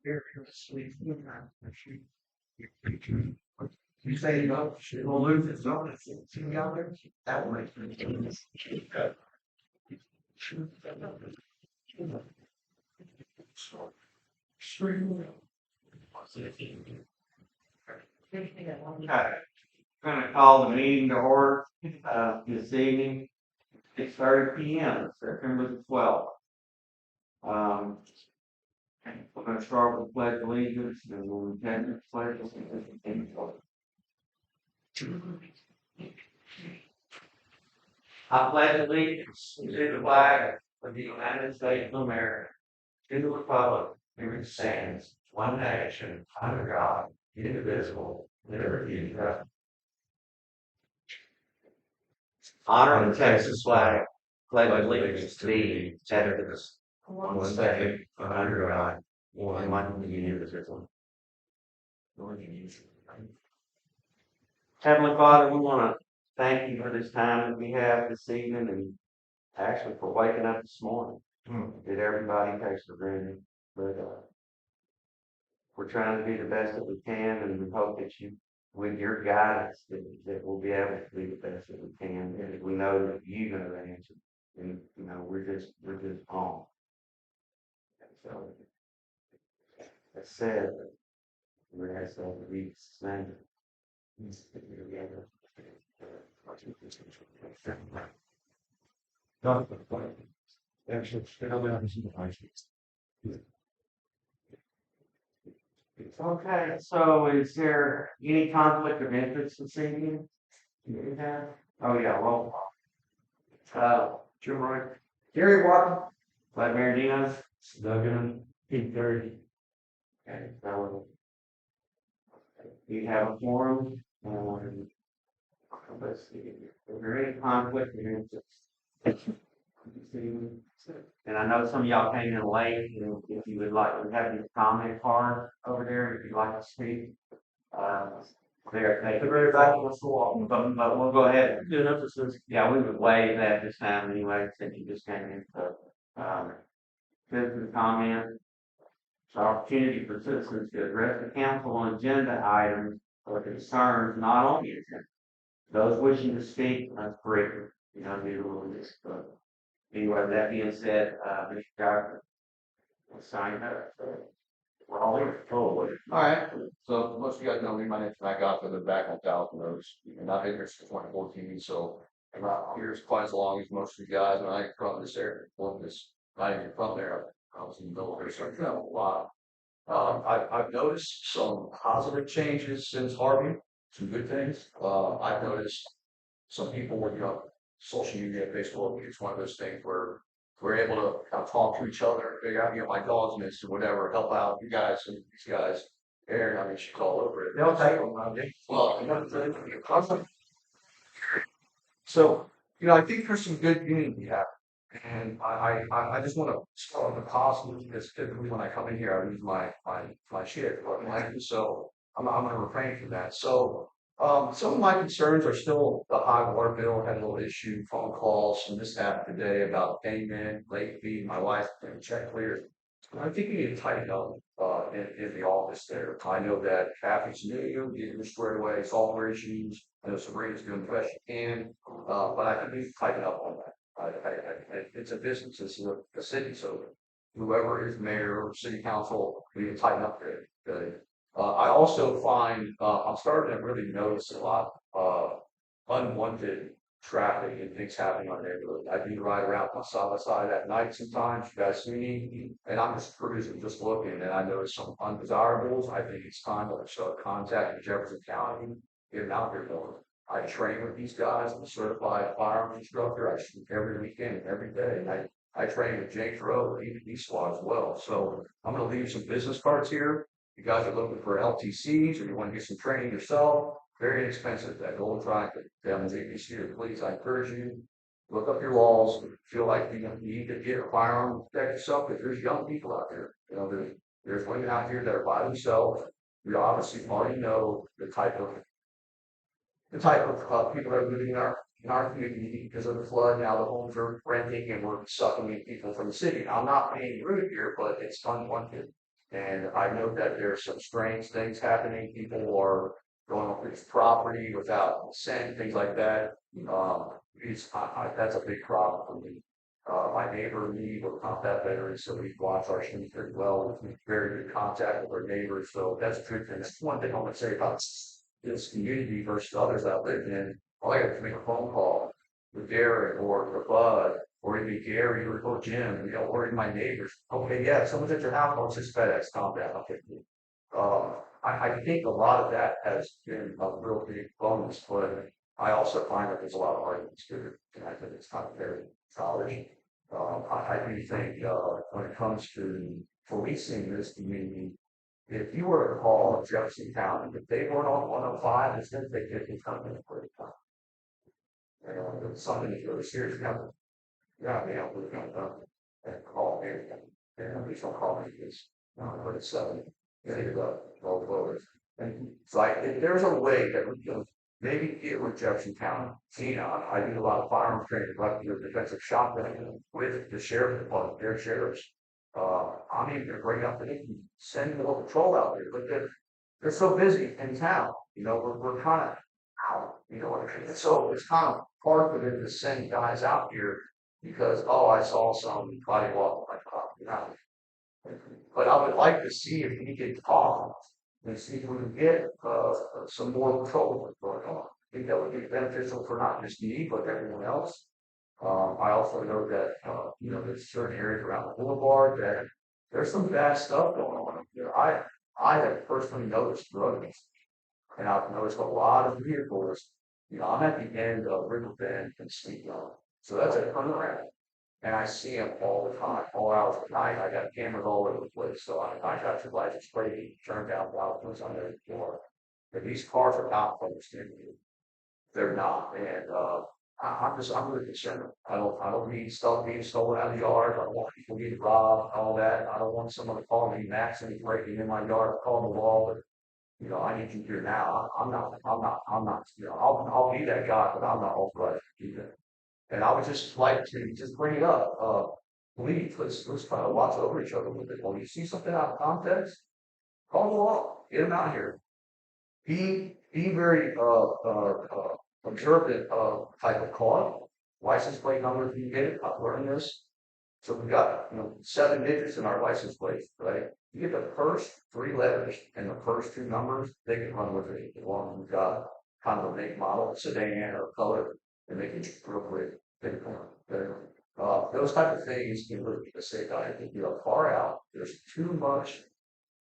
You say no, it will lose its own. It's out there. That will make sense. Okay, gonna call the meeting to order, this evening, 6:30 p.m., September the 12th. Um, we're gonna start with the pledge of allegiance, and we'll intend to pledge allegiance. I pledge allegiance to the flag of the United States of America, to the republic, which stands one nation, under God, indivisible, liberty and justice. Honor the Texas flag, pledge allegiance to thee, Texas, one state, under God, one indivisible. Heavenly Father, we want to thank you for this time that we have this evening, and actually for waking up this morning. Did everybody take for granted? But we're trying to be the best that we can, and we hope that you, with your guidance, that we'll be able to be the best that we can. And we know that you know the answer, and we're just on. So that said, we're asking to be sustained. Okay, so is there any conflict of interest this evening? You have? Oh yeah, well, Jim Wright, Gary Watson, Vladimir Dinos, Duggan, Pete Curry. Okay, so you have a forum, let's see, is there any conflict of interest? And I know some of y'all came in late, and if you would like to have your comment card over there, if you'd like to speak. There, thank you very much. But we'll go ahead. Yeah, we would waive that this time anyway, since you just came in. So, citizen comment. It's an opportunity for citizens to address the council on agenda items or concerns not on the agenda. Those wishing to speak, that's great. Do a little bit. Anyway, that being said, Mr. Gardner, we'll sign that. We're all here. All right. So most of you guys know me. My name's Matt Goff. I live back on Dalton Roads. And I've been here since 2014. So I'm not here quite as long as most of you guys. And I'm from this area. Well, not even from there. I was in the military, so I know a lot. I've noticed some positive changes since Harvey. Some good things. I've noticed some people were, social media, Facebook, it's one of those things where we're able to kind of talk to each other, figure out, my dog's missed or whatever, help out you guys and these guys. Aaron, I mean, she's all over it. They'll take them, well, so, I think there's some good unity happening. And I just want to start with the positive because typically when I come in here, I lose my shit. So I'm going to refrain from that. So some of my concerns are still the high water bill. Had a little issue, phone calls, and this happened today about payment, late fee. My wife didn't check clear. I think we need to tighten up in the office there. I know that Kathy's new, getting squared away, software issues. I know Sabrina's doing the best she can, but I think we need to tighten up on that. It's a business, it's a city, so whoever is mayor or city council, we need to tighten up there. I also find I'm starting to really notice a lot unwanted traffic and things happening on neighborhood. I do ride around my side by side at night sometimes. You guys see me, and I'm just cruising, just looking, and I notice some undesirables. I think it's time to start contacting Jefferson County, get them out there more. I train with these guys. I'm a certified firearms instructor. I shoot every weekend, every day. I train with James Rowe, EPD squad as well. So I'm going to leave some business cards here. You guys are looking for LTCs or you want to get some training yourself. Very inexpensive. That Golden Triangle down in ABC, please, I encourage you. Look up your laws. Feel like you need to get a firearm to protect yourself because there's young people out there. There's women out here that are by themselves. We obviously already know the type of people that are living in our community because of the flood. Now the homes are renting and we're sucking in people from the city. Now, I'm not being rude here, but it's unwanted. And I know that there's some strange things happening. People are going on this property without consent, things like that. That's a big problem for me. My neighbor and me were combat veterans, so we watch our streets very well. We have very good contact with our neighbors, so that's a good thing. That's one thing I want to say about this community versus others that I lived in. All I got to make a phone call with Derek or Bud or even Gary or Jim, or even my neighbors. Okay, yeah, someone's at your house. Oh, it's just FedEx. Calm down. Okay, cool. I think a lot of that has been a real big bonus, but I also find that there's a lot of arguments too, and I think it's not very college. I do think when it comes to policing this community, if you were to call Jefferson County, if they weren't on 105, it's going to take 50 companies for the time. You know, if it's something that's really serious, we're going to and call me, and please don't call me because, but it's 12 voters. And it's like, if there's a way that we can maybe get with Jefferson County, I do a lot of firearms training, like the defensive shotgun with the sheriff department, their sheriffs. I'm even gonna bring up that they can send a little patrol out there, but they're so busy in town, we're kind of out, you know what I mean? So it's kind of hard for them to send guys out here because, oh, I saw somebody walk my property. But I would like to see if we can talk and see if we can get some more control going on. I think that would be beneficial for not just me, but everyone else. I also know that, there's certain areas around the boulevard that there's some bad stuff going on. I have personally noticed drug use, and I've noticed a lot of vehicles. I'm at the end of River Bend and Sweet Young. So that's a turnaround. And I see them all the time, all hours of the night. I got cameras all over the place. So I got your license plate turned down thousands on the floor. But these cars are not from the stimulated. They're not. And I'm really concerned. I don't need stuff being stolen out of the yard. I don't want people getting robbed, all that. I don't want someone to call me Max and breaking in my yard, calling the wall. But I need you here now. I'm not, I'll be that guy, but I'm not authorized to do that. And I would just like to just bring it up. Please, let's try to watch over each other with it. When you see something out of context, call the law, get them out here. Be very observant of type of car, license plate number if you get it. I've learned this. So we've got 7 digits in our license plate, right? You get the first 3 letters and the first 2 numbers, they can run with it as long as we've got kind of a make model, sedan or color, and make it real quick. Those type of things can really be a safe guy. If you're far out, there's too much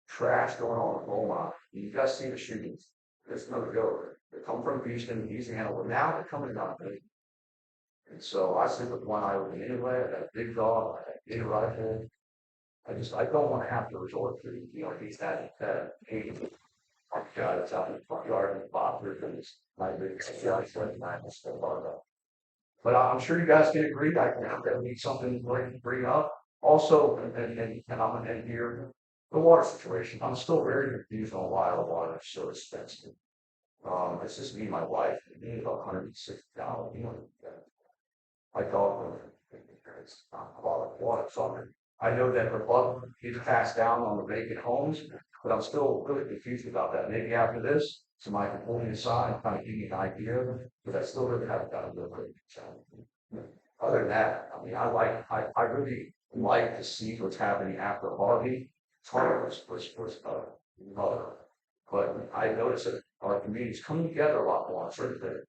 trash going on in Beaumont. You guys see the shootings. There's no go. They come from Houston, Louisiana. Well, now they're coming down. And so I sleep with one eye open anyway. I got a big dog, I got a big rifle. I don't want to have to resort to, these that hate guy that's out in the front yard and the boxers and this night big guy 79 is still part of that. But I'm sure you guys can agree. I think that needs something to bring up. Also, and I'm gonna end here, the water situation. I'm still very confused on why the water is so expensive. It's just me and my wife, and me about $160. My dog, it's not quality water. So I know that the bug is passed down on the vacant homes, but I'm still really confused about that. Maybe after this, somebody can pull me aside and kind of give me an idea, but I still really haven't got a real great picture. Other than that, I mean, I really like to see what's happening after Harvey. Harvey was mother, but I noticed that our community's coming together a lot more on certain things.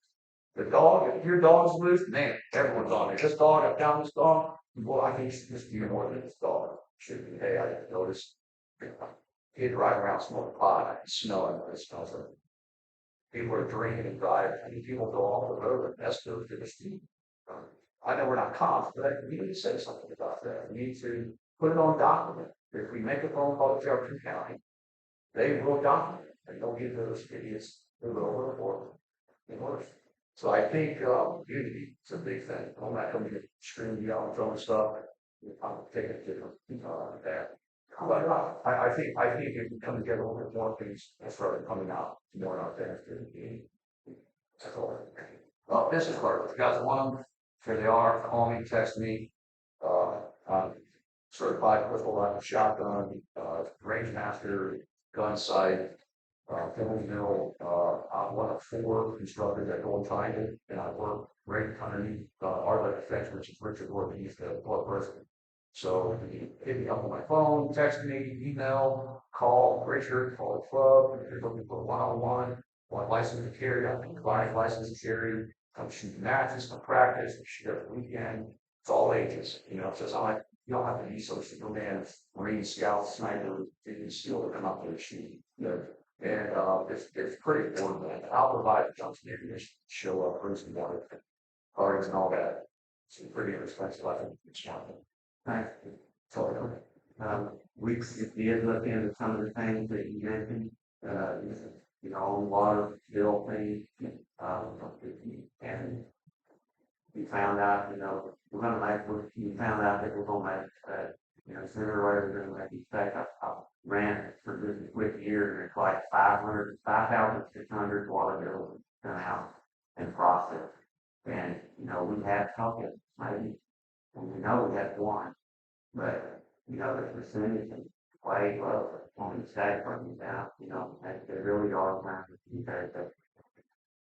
The dog, if your dog's loose, man, everyone's on it. This dog, I found this dog. Well, I think it's just you more than this dog. Should be, hey, I didn't notice. Kid riding around smoking pot, and smelling what it smells like. People are drinking and driving. I mean, people go off the road and that's goes to the street. I know we're not cops, but we need to say something about that. We need to put it on document. If we make a phone call to Jefferson County, they will document it. And don't give those idiots who go over the worse. So I think unity is a big thing. I'm not coming to scream, yell, and throwing stuff. I'm taking it different that. But I think if we come together a little bit more, things will start coming out more out there. That's all. Well, business cards. If you guys want them, here they are. Call me, text me. I'm certified pistol rifle, shotgun, range master, gun sight, film mill. I'm one of four instructors at Gold Triangle, and I work right underneath Art Defense, which is Richard Ortiz, the club president. So you can hit me up on my phone, text me, email, call Richard, call the club. If you're looking for one-on-one, want license to carry, I can provide license to carry. Come shoot matches, come practice, shoot every weekend. It's all ages, so it's not like you don't have to be so Superman, Marine Scout, Sniper, you can still come up there and shoot. And it's pretty affordable. I'll provide the jumps maybe just show up, bring some water, cards and all that. It's pretty inexpensive, I think. It's Thanks. so, We did look into some of the things that you mentioned, water bill thing. And we found out, we found out that we're gonna make, sooner or later, we're gonna make mistake. I ran it for just a quick year, and it's like 5,600 water bills come out and processed. And, we had a couple, maybe, and we know we had one, but, the percentage is way low on the state from down, they really are trying to keep that.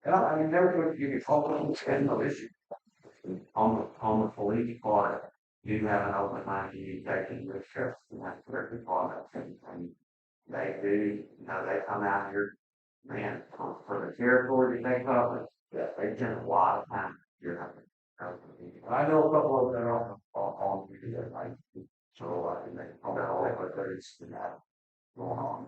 and I mean, never going to give you problems and no issue. On the police part, you have an open mind communication with sheriffs and that their departments and they do, they come out here, man, for the territory that they cover, they spend a lot of time here. I know a couple of them on that, like, so I can make but it's not going on.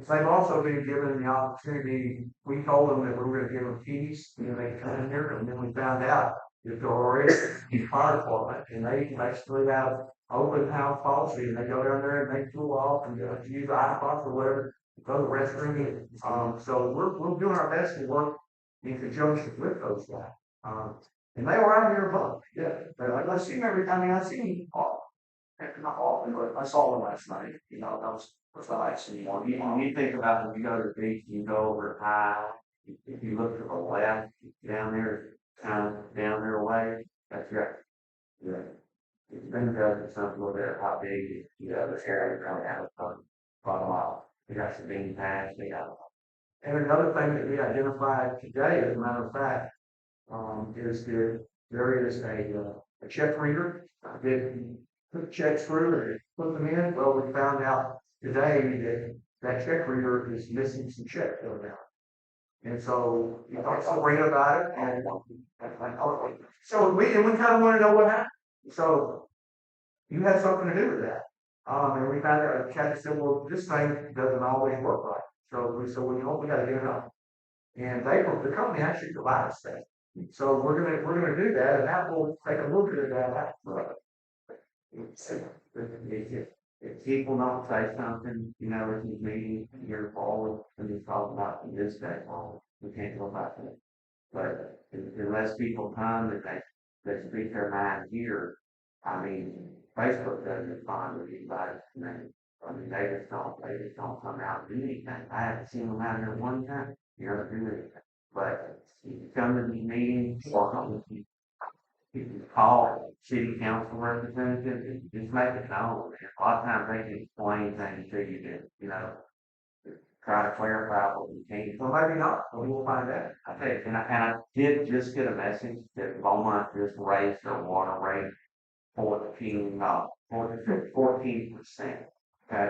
They've also been given the opportunity, we told them that we were gonna give them keys, they come in here, and then we found out that they're already in fire department, and they basically have open house policy, and they go down there and they cool off and use the iPods or whatever, go to the restroom. So we're doing our best to work in conjunction with those guys. And they were out here above, they're like, I see them every time, I see them not often, but I saw them last night, that was the last thing You think about when you go to the beach, you go over high, if you look to the left, down there, kind of down there away, that's right. It's been done something a little bit how big, the area around about a mile. They got some bean paths, they got. And another thing that we identified today, as a matter of fact, is that there is a check reader that put checks through and put them in. Well, we found out today that that check reader is missing some checks over there. And so we talked to Sabrina about it, and so we kind of want to know what happened. So you had something to do with that. And we found out, Kathy said, well, this thing doesn't always work right. So we said, well, we got to get it up. And the company actually provides that. So we're gonna do that, and that will take a look at that. If people don't say something, in these meetings, you're forward, and you talk about this day, we can't go back to it. But unless people come and they speak their mind here, I mean, Facebook doesn't respond with anybody's name. I mean, they just don't come out and do anything. I haven't seen them out here one time, do anything. But if you come to these meetings, or if you call city council representatives, just make it known. A lot of times they can explain things to you that, try to clarify what we can. Well, maybe not, but we'll find out. I think, and I did just get a message that Beaumont just raised their water rate 14%. Okay,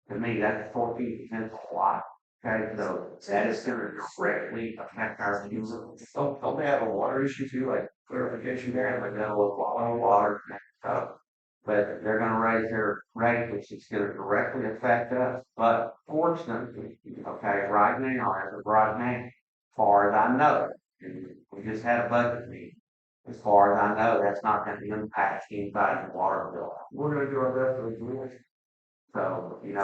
to me, that's 14% a lot. Okay, so that is going to directly affect our users. Don't they have a water issue too, like clarification there, like that with Water, but they're going to raise their rate, which is going to directly affect us. But fortunately, okay, right now, as of right now, as far as I know, and we just had a budget meeting. As far as I know, that's not going to impact anybody's water bill. We're gonna do our best to do it. So, you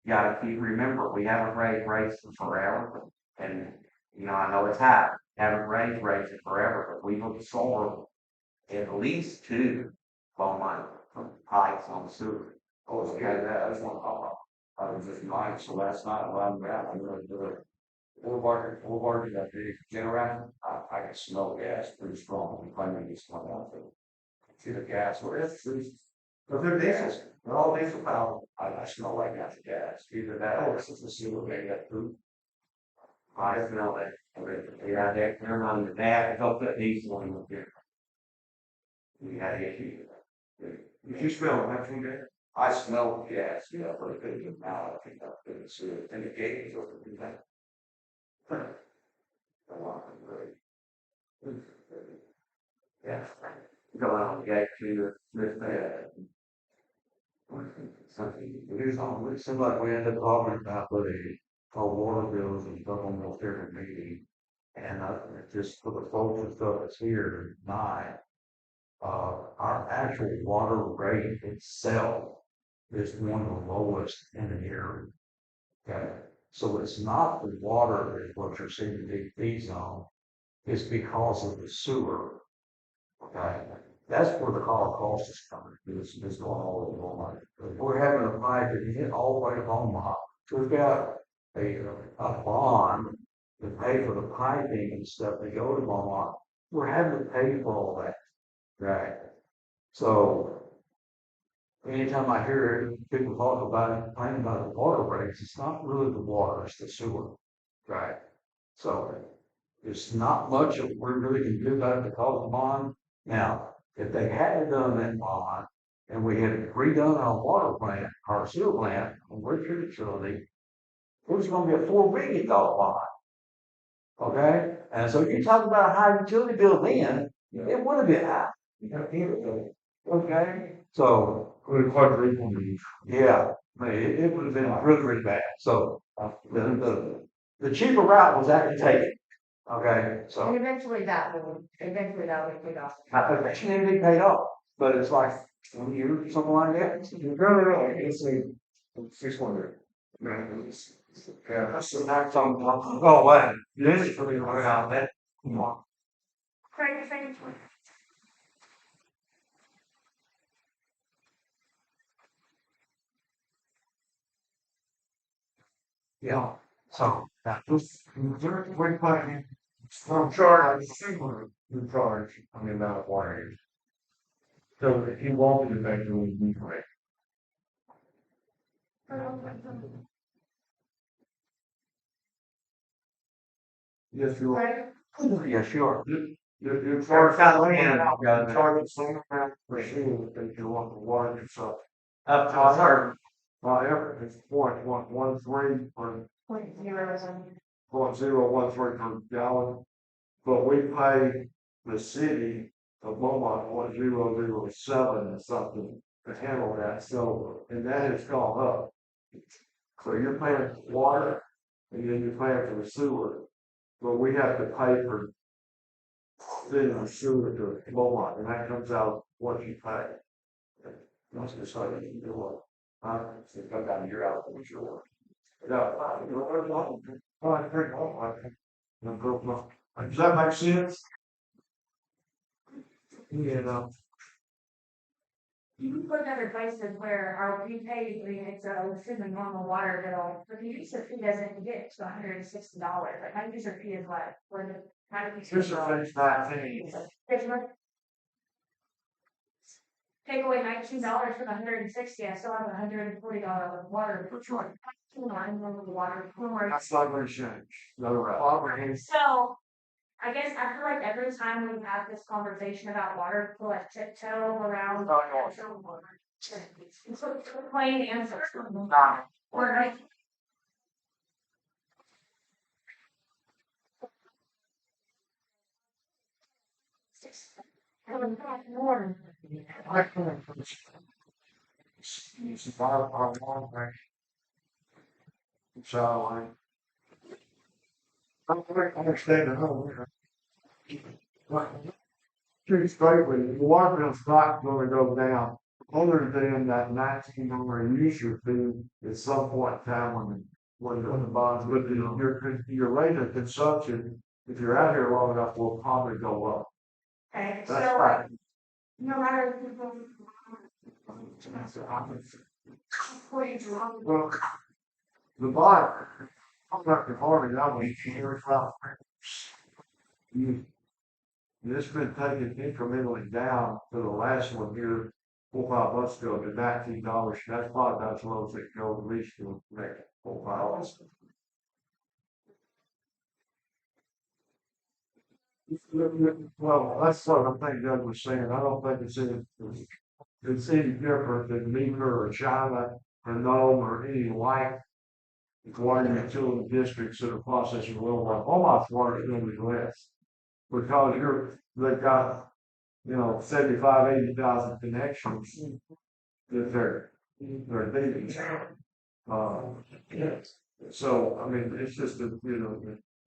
gotta remember, we haven't raised rates in forever. And, I know it's high, haven't raised rates in forever, but we've absorbed at least 2 Beaumont pipes on sewer. Oh, so yeah, that, I just want to call out. I was just mine, so last night while I'm out, I'm gonna do it. We're that big generator, I can smell gas pretty strong, we finally get smell out of it. See the gas, where it's But they're diesel, they're all diesel powered. I smell like natural gas, either that or it's just a sewer, maybe that food. I smell it. Yeah, they're on the back, help that diesel in the here. We had issues. If you smell natural gas, I smell gas, you know, but it could be now, I think that's good, sewer, and the gauge or the that. A lot of really. Yeah. Go out and get to this bad. Something. It seems like we ended up talking about the water bills and stuff on those different meetings. And just for the folks and stuff that's here tonight, our actual water rate itself is one of the lowest in the area. Okay, so it's not the water is what you're seeing the big fees on, it's because of the sewer. Okay, that's where the cost is coming, it's going all over Beaumont. We're having a pipe that hit all the way to Beaumont, so we've got a bond to pay for the piping and stuff that go to Beaumont. We're having to pay for all that, right? So anytime I hear people talk about it, complaining about the water rates, it's not really the water, it's the sewer, right? So there's not much that we really can do about it because of bond. Now, if they hadn't done that bond and we had redone our water plant, our sewer plant, and water treatment facility, it was going to be a $4 billion bond. Okay, and so you talk about a high utility bill then, it would have been high. Okay, so yeah, I mean, it would have been really, really bad. So the cheaper route was actually taken. Okay, And so eventually that will be paid off. eventually it'll be paid off, but it's like 20 years, something like that. really, it's a 600. Yeah, that's the next time. Oh, wow. This is really around that. Frank. Yeah, so that Just, we're paying, from charge, you charge on the amount of water. So if you want to make it, you pay. Yes, you are. Right? yeah, sure. You're charged, charge the same amount per share that you want the water yourself. Up to a certain. However, it's 0.113 per 0.07. 0.013 per gallon. But we pay the city of Beaumont 0.007 or something to handle that, so, and that has gone up. So you're paying for water, and then you're paying for the sewer, but we have to pay for sending the sewer to Beaumont, and that comes out what you pay. Once it's started, you do what? So You come down, you're out, I'm sure. Does that make sense? Yeah. You can put other places where our prepaid, I mean, it's a normal water bill, but the user fee doesn't get to $160. Like my user fee is what, for the. User fee is 19. Take away $19 from $160, I still have $140 water. That's right. Water. That's not gonna change. No, right. So, I guess I feel like every time we have this conversation about water, we like tiptoe around. Plain answer. Or like. More. I can't. It's about our long way. So I understand the whole. Pretty straightly, the water bill's not gonna go down, other than that $19 user fee at some point in time when the bonds, but your rate of consumption, if you're out here long enough, will probably go up. Okay, That's so right. no matter. Well, the bond, I'm not departing, that was very far. You, it's been taken incrementally down to the last one here, $4 or $5 go to $19, that's probably about as low as it can go, at least to make $4 or $5. Well, that's what I think Doug was saying, I don't think it's any different than Meeker or China or Nome or any like water utility districts that are processing well water. Almost water is gonna be less. Because they've got, 75, 80,000 connections that they're needing. So, I mean, it's just a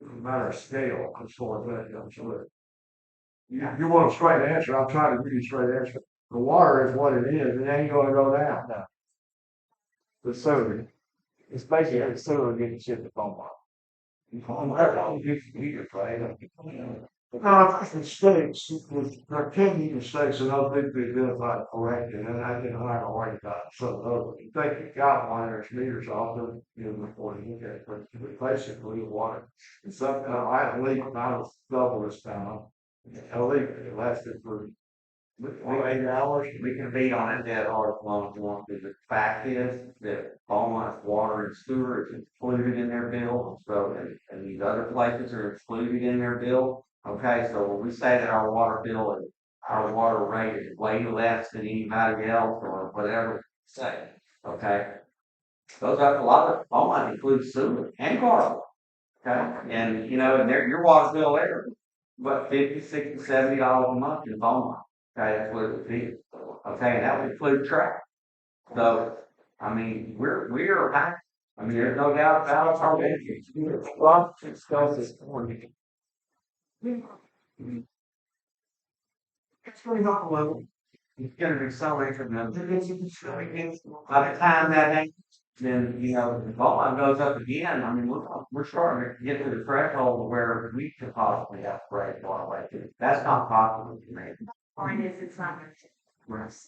matter of scale as far as that goes. So, you want a straight answer, I'm trying to give you a straight answer. The water is what it is, it ain't gonna go down. The sewer, it's basically the sewer getting shipped to Beaumont. No, I think mistakes, there can be mistakes and other things be identified correctly, and I didn't like to worry about it. So, you think you got one, there's meters off of, before you get it, but basically water. It's something, I had a leak, I was double this time. A leak, it lasted for 8 hours. We can beat on it dead hard as long as we want to. The fact is that Beaumont's water and sewer is included in their bill, so, and these other places are excluded in their bill. Okay, so when we say that our water bill and our water rate is way less than anybody else or whatever, say, okay? Those are a lot of, Beaumont includes sewer and garbage. Okay, and and your water bill there, but $50, $60, $70 a month in Beaumont. Okay, that's what it would be. Okay, and that would include trash. So, I mean, we're high. I mean, there's no doubt about it. Our benefits. Well, it's got this morning. It's really not a level. It's gonna accelerate from them. By the time that happens, then, the Beaumont goes up again. I mean, we're starting to get to the threshold where we could possibly have break water like this. That's not possible to me. Point is, it's not gonna change.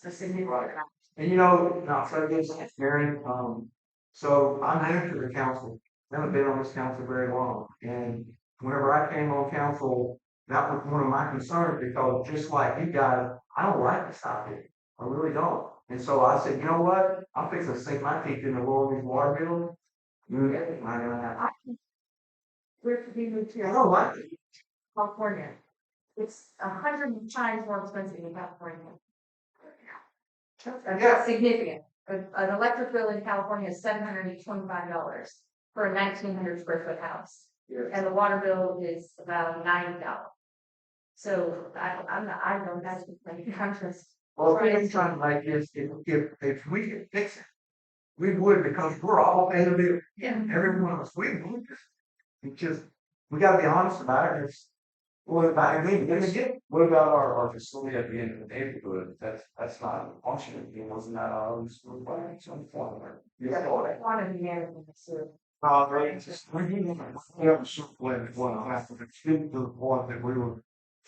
The significant. And not so good, Aaron, so I'm new to the council, haven't been on this council very long, and whenever I came on council, that was one of my concerns, because just like you guys, I don't like this out here, I really don't. And so I said, you know what, I'm fixing to sink my teeth in the lower these water bills. Not gonna happen. Where could we move I to? don't like it. California. It's 100 times more expensive in California. That's significant. An electric bill in California is $725 for a 1,900 square foot house. And the water bill is about $90. So I don't, that's like contrast. Well, if we ain't trying to make this, if we could fix it, we would, because we're all paying the bill. Yeah. Every one of us, we would just, we gotta be honest about it. What about our facility at the end of the neighborhood? That's not functioning. Wasn't that our own school by some form? One of the management. We have a certain plan that one after the to the point that we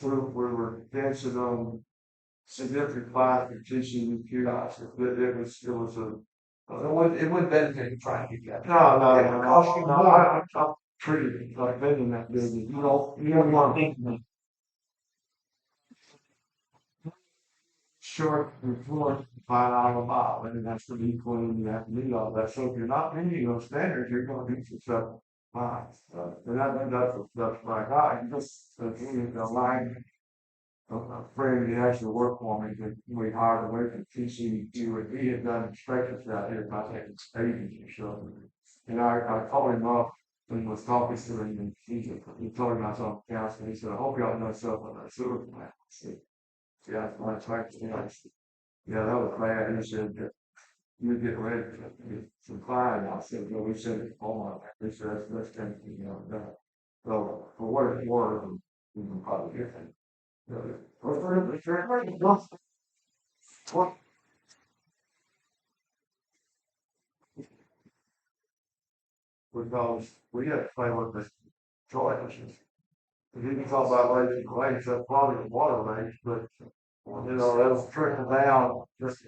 were dancing on significant class for teaching kids. It wouldn't benefit to try to get that. No. I'm treated like been in that business. You don't want to think short report, $5 a mile, and that's the equal, and you have to meet all that. So if you're not meeting those standards, you're gonna be successful. And that's my guy, just, the line. A friend that actually worked for me, that we hired away from TCU, and he had done inspections out here, about like ages or so. And I called him up and was talking to him, and he told me I was on council, and he said, I hope y'all know something on that sewer plant. I said, yeah, that's right, yeah, that was bad, he said that you get ready to get some fire, and I said, well, we said it, he said, that's kind of, done. So, for what it's worth, we can probably get it. Because we have to play with the choices. We didn't talk about lakes, that's probably the water lakes, but that'll trickle down. Just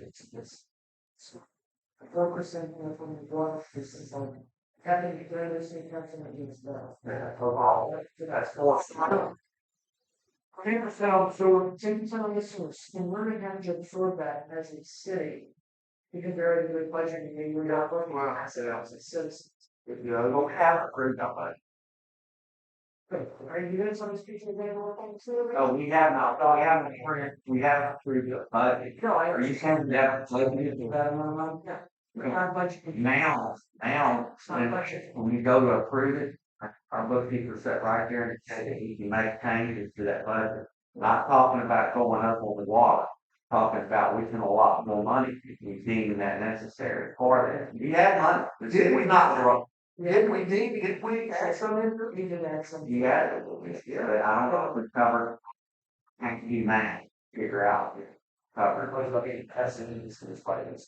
4% from the water, this is like, having the greater state president is the. yeah, that's So we're taking some of this source, and we're gonna have to absorb that as a city. Because they're already doing budgeting, and we're not working on ourselves as citizens. You know, we don't have approved that much. Are you doing some of these people available on the Oh, we have not, we have approved the budget. No, I Are you saying that, like, we did that amount of money? We're not budgeting. Now, It's not budgeted. when you go to approve it, our bookkeeper sat right there and said that he can make changes to that budget. Not talking about going up on the water, talking about we can allot more money if we deem that necessary for that. You had money, Did we not, wrong. did we Add some in, we did add some. You had it, but I don't know if we covered, have to do math, figure out, cover. everybody's looking at testing this budget?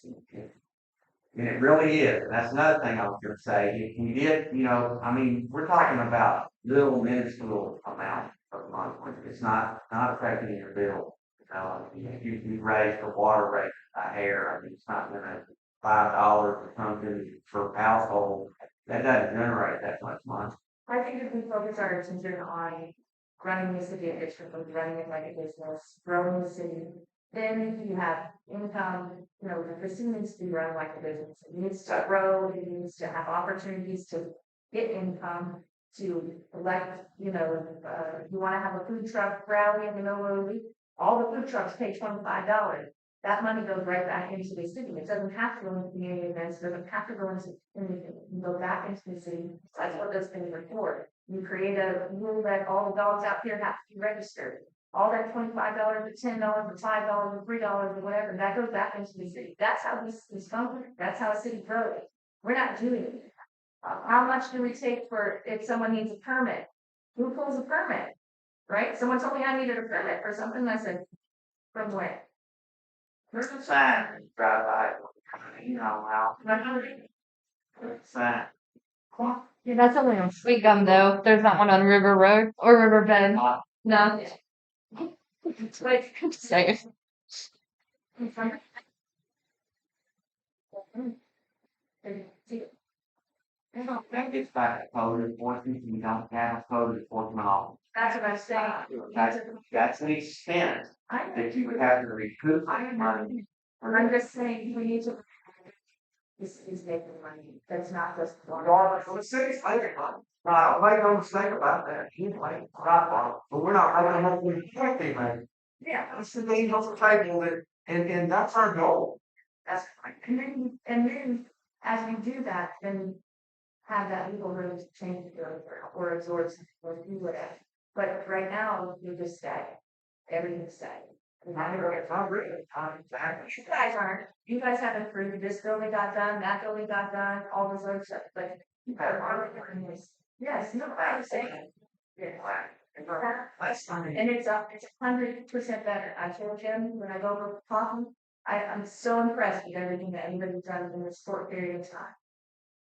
And it really is, and that's another thing I was gonna say, if we did, you know, I mean, we're talking about little minuscule amount of money, it's not affecting your bill. You know, if you raise the water rate a hair, I mean, it's not gonna $5 or something per household, that doesn't generate that much money. I think if we focus our attention on running the city of Richmond, running it like a business, growing the city, then you have income, you know, the city needs to be run like a business. It needs to grow, it needs to have opportunities to get income, to elect, you know, you wanna have a food truck rally in the middle of the week, all the food trucks pay $25. That money goes right back into the city. It doesn't have to go into community events, it doesn't have to go into anything. You go back into the city. That's what those things are for. You create a rule that all the dogs out here have to be registered. All that $25 or $10 or $5 or $3 or whatever, that goes back into the city. That's how this is functioning. That's how a city grows. We're not doing it. How much do we take for if someone needs a permit? Who pulls a permit? Right? Someone told me I needed a permit for something. And I said, from where? There's a sign, drive by, you know, how, sign. Yeah, that's only on Sweet Gum though. There's not one on River Road or River Bend. No. Like, Just saying. That gets back to code enforcement, you don't have code enforcement officers. that's what I'm saying. That's an expense that you would have to recoup money. I'm just saying, we need to. This is making money, that's not just. Regardless of the city's making money. Now, make no mistake about that, you like, but we're not making what we can't be making. Yeah. That's the thing on the table that, and that's our goal. That's right. And then, as we do that, then have that legal room to change it or absorb something or do whatever. But right now, we just stay. Everything's stay. I'm really, exactly. You guys aren't. You guys haven't approved this building got done, that building got done, all this other stuff, but. Yes, no, I'm saying. Yeah. That's fine. And it's 100% better. I told Jim when I go over coffee, I'm so impressed with everything that anybody's done in this short period of time.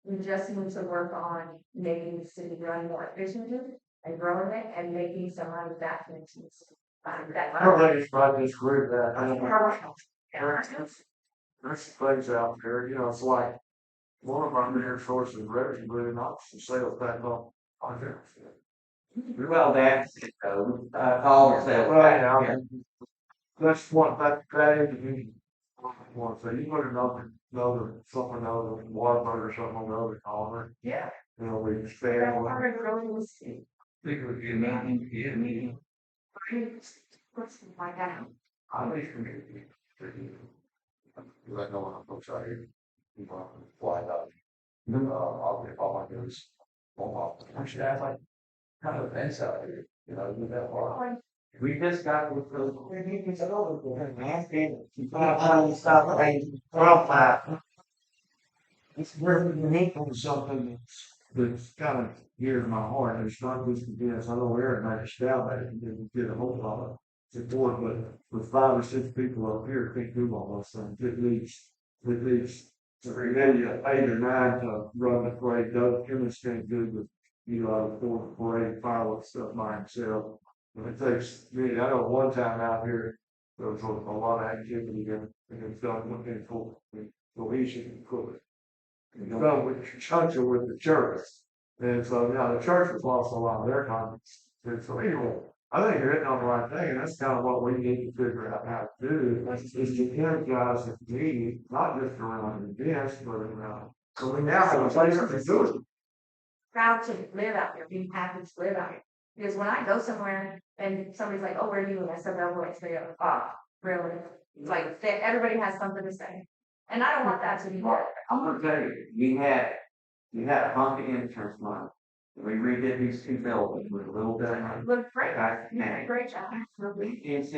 We just need to work on making the city run more efficiently and growing it and making some money back into the city. I don't think it's right this group that, I don't know. There's things out there, you know, it's like, one of our major sources of revenue, really not some sales back on there. Well, that's, call yourself. Well, yeah, that's one, that individual. One, so you would know that someone knows a Waterbury or something on the other corner, Yeah. you know, we expand. That part of growing the city. Think it would be a meeting. Let's find out. I think we could be. Because I know when I'm folks out here, you know, fly out. I'll get all my news. I should have like kind of events out here, you know, do that far. We just got with the. It's very unique on something that's kind of dear to my heart, and it's not just because I know Aaron might have stabbed at it and didn't get a whole lot of support, but with 5 or 6 people up here, can't do all those things, at least. Maybe 8 or 9 to run the parade, Doug Kimmons can't do the, you know, the parade, fireworks stuff by himself. And it takes, really, I know one time out here, there was a lot of activity and it's done looking for cohesion and cool. Done with conjunction with the church. And so now the church has lost a lot of their confidence. And so anyway, I think you're hitting on the right thing, and that's kind of what we need to figure out how to do, is to energize the community, not just around events, but around. So we now have a place to do it. Proud to live out here, being happy to live out here. Because when I go somewhere and somebody's like, oh, where are you? And I said, oh, where they go, ah, really? It's like, everybody has something to say. And I don't want that to be there. I'm gonna tell you, you had a hunk of insurance money. We redid these two buildings with a little bit of money. Look great. Back You did a then. great job. It's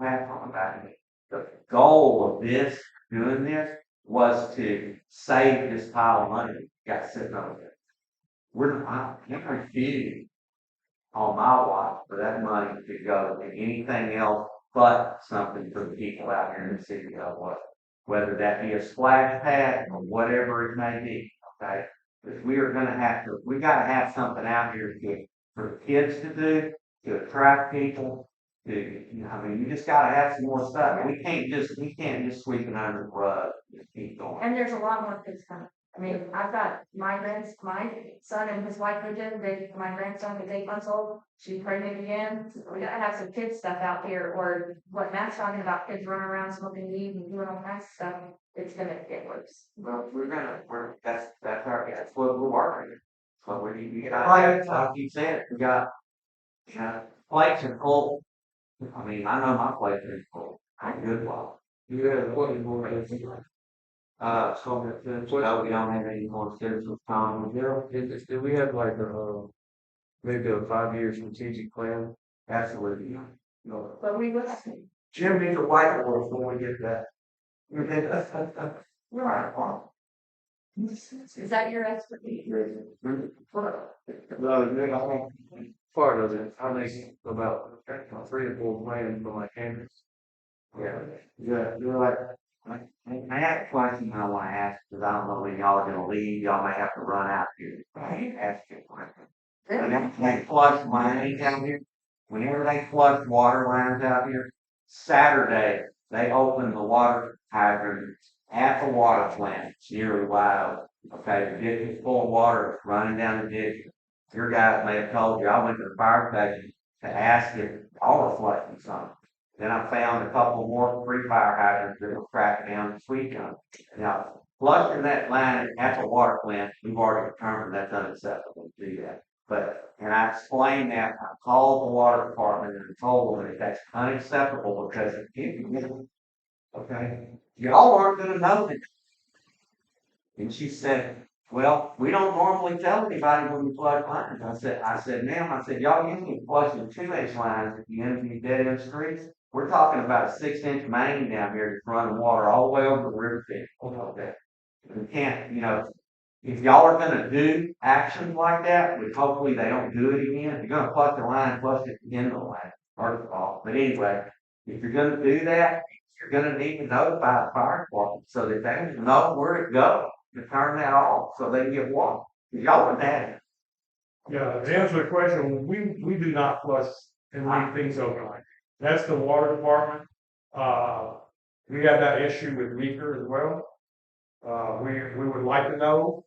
Pat talking about it. The goal of this, doing this, was to save this pile of money got sitting over there. I can't refuse on my watch for that money to go to anything else but something for the people out here in the city of what. Whether that be a splash pad or whatever it may be, okay? Because we are gonna have to, we gotta have something out here for kids to do, to attract people, I mean, you just gotta have some more stuff. We can't just sweep it under the rug, just keep going. And there's a lot more kids coming. I mean, I've got my son and his wife moved in, my grandson is 8 months old, she's pregnant again. We gotta have some kids stuff out here, or what Matt's talking about, kids running around smoking weed and doing all kinds of stuff, it's gonna get worse. Well, that's what we're working. So we got, I keep saying it, we got, plates are full. I mean, I know my plate is full. I'm good well. You had what more than So we don't have any more citizens come. do we have like maybe a 5-year strategic plan? Absolutely. No. But we would, Jim needs a whiteboard when we get that. is that your expertise? Part of it, I think about 3 or 4 plans for my campus. You're like, I have a question I want to ask, because I don't know when y'all are gonna leave, y'all may have to run out here. I ask you a question. Whenever they flush lines out here, whenever they flush water lines out here, Saturday, they open the water hydrants at the water plant, it's nearly wide open. Okay, the ditch is full of water, it's running down the ditch. Your guys may have told you, I went to the fire station to ask if y'all were flushing something. Then I found a couple more free fire hydrants that were cracking down the sweet gun. Now, flushing that line at the water plant, we've already determined that's unacceptable to do that. And I explained that, I called the water department and told them that that's unacceptable because okay, y'all aren't gonna know that. And she said, well, we don't normally tell anybody when we flush lines. I said, ma'am, y'all usually flushing 2-inch lines at the end of these dead end streets. We're talking about a 6-inch main down here that's running water all the way over the river bed. Okay. We can't, if y'all are gonna do actions like that, which hopefully they don't do it again, if you're gonna flush the line, flush it at the end of the line, first of all. But anyway, if you're gonna do that, you're gonna need to notify the fire department so that they know where to go to turn that off so they can get water. Y'all wouldn't have it. Yeah, to answer the question, we do not flush and leave things open. That's the water department. We have that issue with Meeker as well. We would like to know,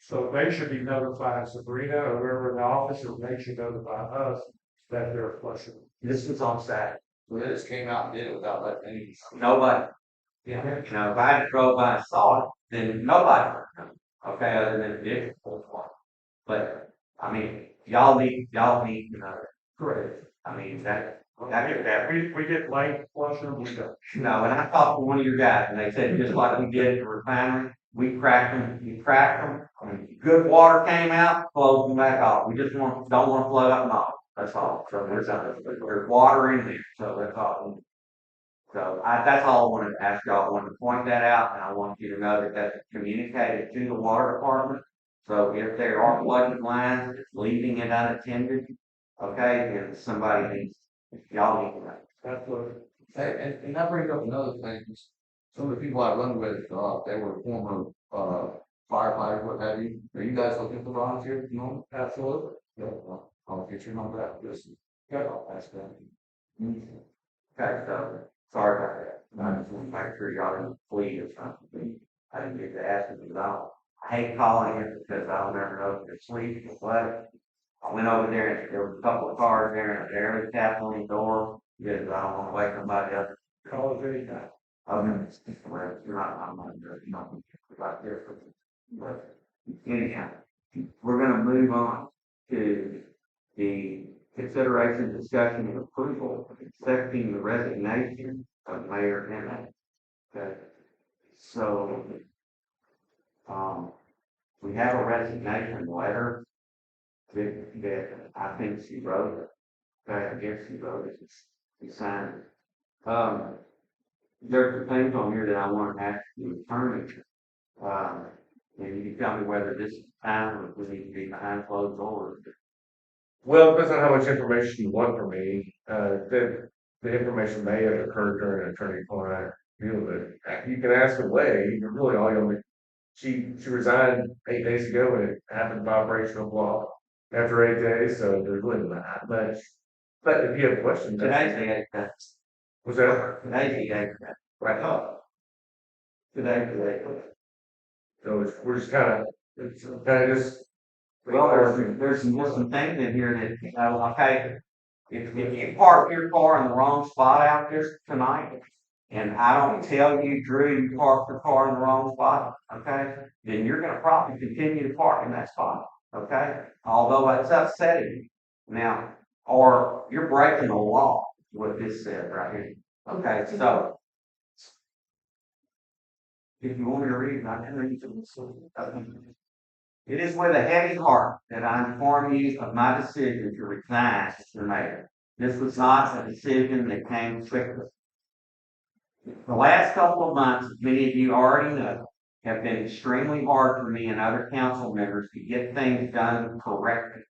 so they should be notifying Sabrina or whoever in the office, or they should notify us that they're flushing. This was on Saturday. So they just came out and did it without letting any. Nobody. Yeah. If I drove by and saw it, then nobody would know. Okay, other than the district. But I mean, y'all need to know. Correct. I mean that We get late flushing, we don't. when I talked to one of your guys and they said just like we did at the refinery, we cracked them, you cracked them, good water came out, closed them back off. We just don't want to flood up and off. That's all. So there's water in there, so that's all. So that's all I wanted to ask y'all. I wanted to point that out, and I want you to know that that's communicated to the water department. So if there are flooded lines, it's leaving it unattended, okay, then somebody needs, y'all need to know. That's what. Hey, and that brings up another thing. Some of the people I run with, they were former firefighters, what have you. Are you guys looking for volunteers? No, Absolutely. yeah, well, I'll get your number out. Listen, I'll ask them. Okay, so sorry about that. I just want to make sure y'all didn't flee or something. I didn't get to ask them because I hate calling it because I'll never know if they're asleep or what. I went over there and there was a couple of cars there and I barely tapped on the door because I don't want to wake somebody up. Call it anytime. Well, I'm not very nothing right there for but anyhow, we're gonna move on to the consideration, discussion, and approval of accepting the resignation of Mayor Emmett. Okay, so, we have a resignation letter that I think she wrote it. Okay, I guess she wrote it, she signed it. There's some things on here that I want to ask the attorney. And you can tell me whether this is time or if we need to be behind closed doors. Well, it depends on how much information you want from me. The information may have occurred during an attorney-client deal with it. You can ask away, really all you'll, she resigned 8 days ago and it happened by operational law after 8 days, so there's really not much. But if you have questions. Today's the eighth. Was that? Today's the eighth. Right up. Today's the eighth. So we're just kind of just. Well, there's some things in here that, you know, okay, if you park your car in the wrong spot out there tonight, and I don't tell you, Drew, you parked your car in the wrong spot, okay, then you're gonna probably continue to park in that spot, okay? Although it's upsetting you. Now, or you're breaking the law, what this says right here. Okay, so if you want me to read it, I can read it. It is with a heavy heart that I inform you of my decision to resign as the mayor. This was not a decision that came quickly. The last couple of months, as many of you already know, have been extremely hard for me and other council members to get things done correctly.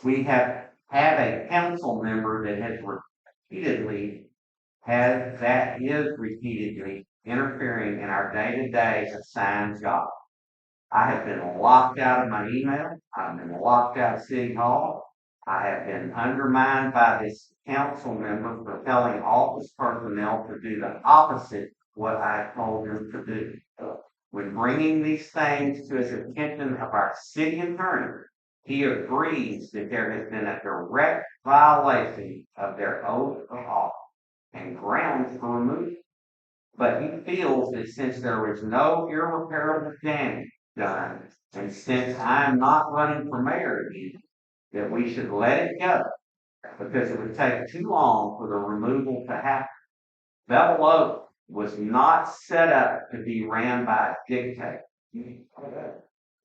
We have had a council member that has repeatedly interfering in our day-to-day assigned job. I have been locked out of my email. I've been locked out of City Hall. I have been undermined by this council member for telling office personnel to do the opposite of what I told them to do. When bringing these things to his attention of our city attorney, he agrees that there has been a direct violation of their oath of office and grounds for removal. But he feels that since there was no irreparable damage done, and since I'm not running for mayor again, that we should let it go because it would take too long for the removal to happen. Bevel Oak was not set up to be ran by a dictator.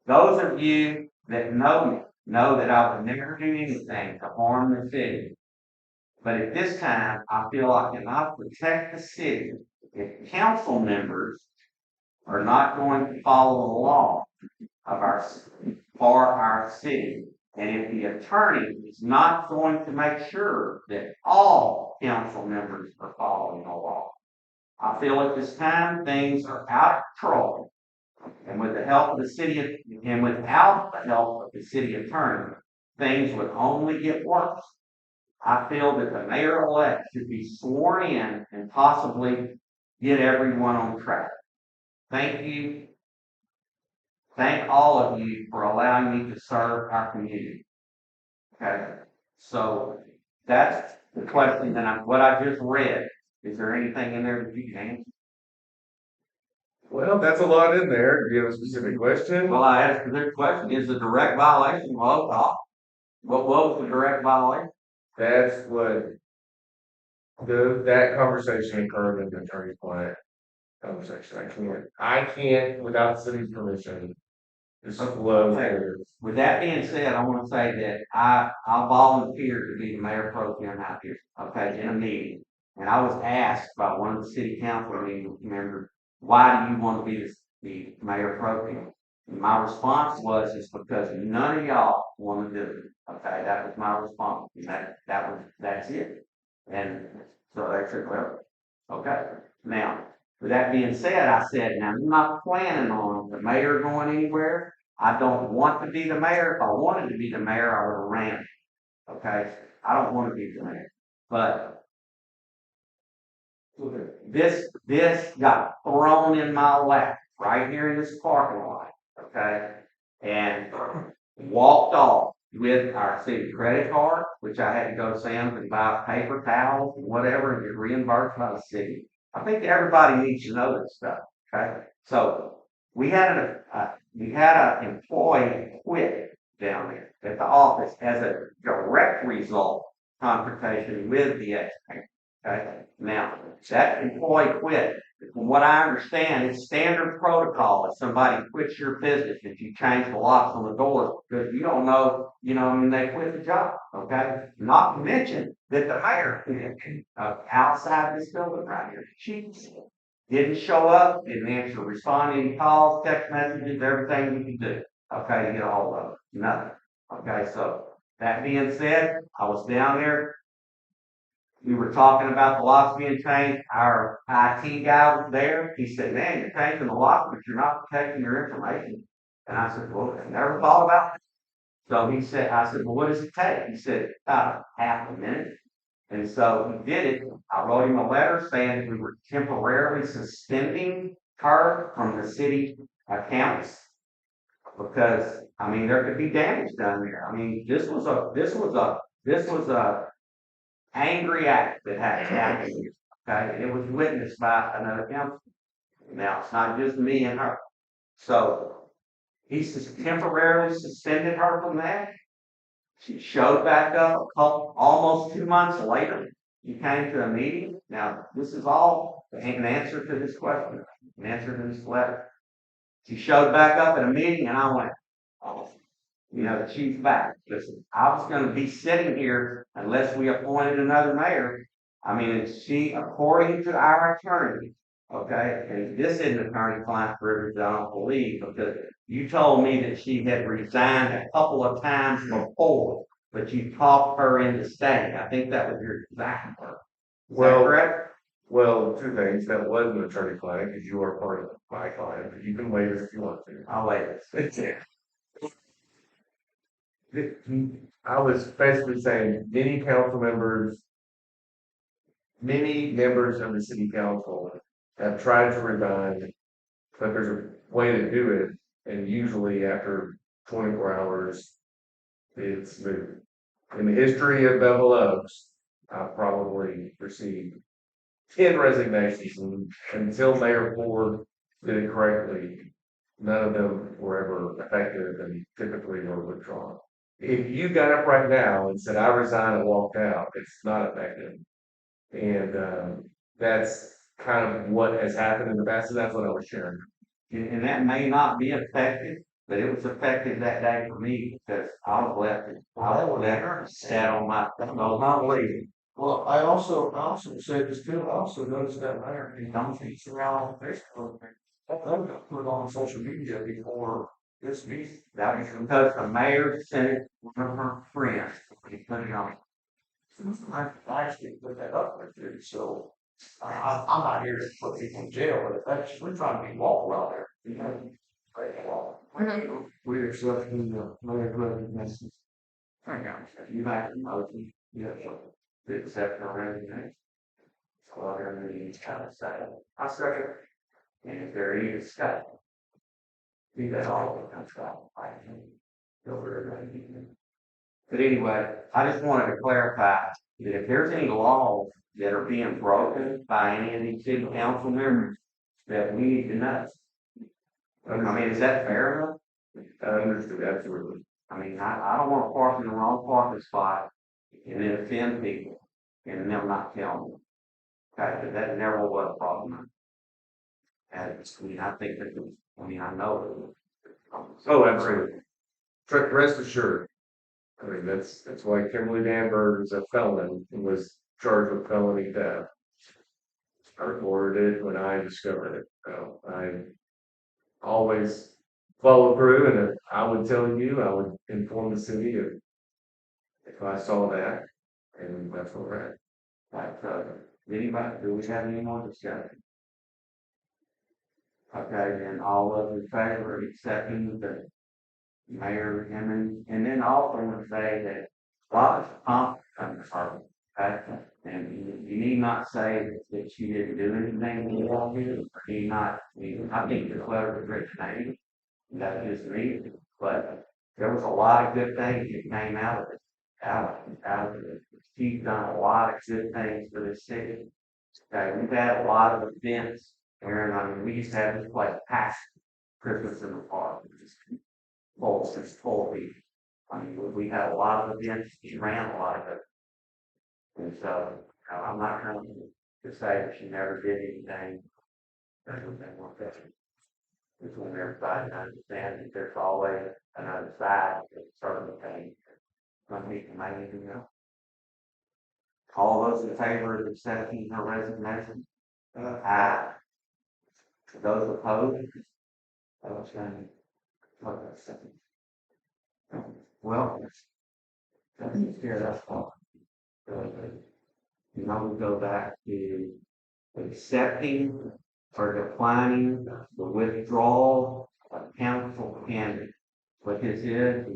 Those of you that know me know that I would never do anything to harm the city. But at this time, I feel I cannot protect the city if council members are not going to follow the law for our city. And if the attorney is not going to make sure that all council members are following the law. I feel at this time things are out of control. And with the help of the city, and without the help of the city attorney, things would only get worse. I feel that the mayor-elect should be sworn in and possibly get everyone on track. Thank you. Thank all of you for allowing me to serve our community. Okay, so that's the question that what I just read. Is there anything in there that you can answer? Well, that's a lot in there. Do you have a specific question? Well, I asked the next question. Is the direct violation of law? What was the direct violation? That's what that conversation occurred in the attorney-client conversation. I can't, without the city's permission, disclose. With that being said, I want to say that I volunteered to be the mayor pro tem out here, okay, in a meeting. And I was asked by one of the city council meeting members, why do you want to be the mayor pro tem? And my response was, it's because none of y'all want to do it. Okay, that was my response. And that's it. And so they said, well, okay. Now, with that being said, I said, now I'm not planning on the mayor going anywhere. I don't want to be the mayor. If I wanted to be the mayor, I would have ran it. Okay? I don't want to be the mayor. But this got thrown in my lap right here in this parking lot. Okay? And walked off with our city credit card, which I had to go to Sam's and buy paper towels and whatever and get reimbursed by the city. I think everybody needs to know this stuff, okay? So we had an employee quit down there at the office as a direct result confrontation with the estimator. Okay, now that employee quit. From what I understand, it's standard protocol if somebody quits your business, if you change the locks on the doors, because you don't know, I mean, they quit the job, okay? Not to mention that the mayor, outside this building right here, she didn't show up, didn't answer, respond to any calls, text messages, everything you can do, okay, to get a hold of it, nothing. Okay, so that being said, I was down there. We were talking about the locks being changed. Our IT guy was there. He said, man, you're changing the lock, but you're not protecting your information. And I said, well, I never thought about it. So I said, well, what does it take? He said, about half a minute. And so he did it. I wrote him a letter saying we were temporarily suspending her from the city accounts because, I mean, there could be damage done there. I mean, this was a angry act that had happened here. Okay, it was witnessed by another council. Now it's not just me and her. So he temporarily suspended her from that. She showed back up almost 2 months later. He came to a meeting. Now this is all an answer to this question, an answer to this letter. She showed back up at a meeting, and I went, oh. The chief's back. Listen, I was going to be sitting here unless we appointed another mayor. I mean, she, according to our attorney, okay, and this isn't attorney-client privilege, I don't believe, because you told me that she had resigned a couple of times before, but you talked her into staying. I think that was your exact word. Is that correct? Well, two things. That was an attorney-client because you are part of my client, but you can waive it if you want to. I'll wait it. I was basically saying many members of the city council have tried to resign, but there's a way to do it, and usually after 24 hours, it's moved. In the history of Bevel Oaks, I've probably received 10 resignations, and until Mayor Ford did it correctly, none of them were ever effective and typically were withdrawn. If you got up right now and said, I resign and walked out, it's not effective. And that's kind of what has happened in the past, and that's what I was sharing. And that may not be effective, but it was effective that day for me because I was left sat on my, I was not leaving. Well, I also said this too, I also noticed that mayor, he don't feature around on Facebook. That got put on social media before this meeting. That was because the mayor sent it to one of her friends. He put it on. I actually put that up there too, so I'm not here to put people in jail, but if that's, we're trying to be lawful out there, break the law. We're accepting the mayor's resignation. You make a motion, yes, to accept her resignation. So I'm going to kind of say, I second. And if there is discussion, do that all the time. But anyway, I just wanted to clarify that if there's any laws that are being broken by any of these city council members, that we need to know. I mean, is that fair enough? I understood, absolutely. I mean, I don't want to park in the wrong parking spot and then offend people and them not telling me. Okay, but that never was a problem. And I mean, I think that, I know. Oh, absolutely. Rest assured. I mean, that's why Kimberly Danberg is a felon and was charged with felony theft. I reported it when I discovered it. So I always follow through, and if I would tell you, I would inform the city if I saw that, and that's what we're at. Right, anybody, do we have any more discussion? Okay, then all of in favor of accepting the mayor, and then also want to say that Robert Thompson, okay, and you need not say that she didn't do anything wrong here, or need not, I think the letter was written name, that's just me, but there was a lot of good things that came out of it. Out of it. She's done a lot of good things for the city. Okay, we've had a lot of events, Aaron. I mean, we used to have this place packed Christmas in the park. It's full of people. I mean, we had a lot of events. She ran a lot of it. And so, I'm not trying to say that she never did anything. Everything like that. Just want everybody to understand that there's always another side to certain things. Some people may even know. All those in favor of accepting her resignation? Aye. Those opposed? Abstaining. Well, that's all. Now we go back to accepting or declining the withdrawal of council candidate. What this is,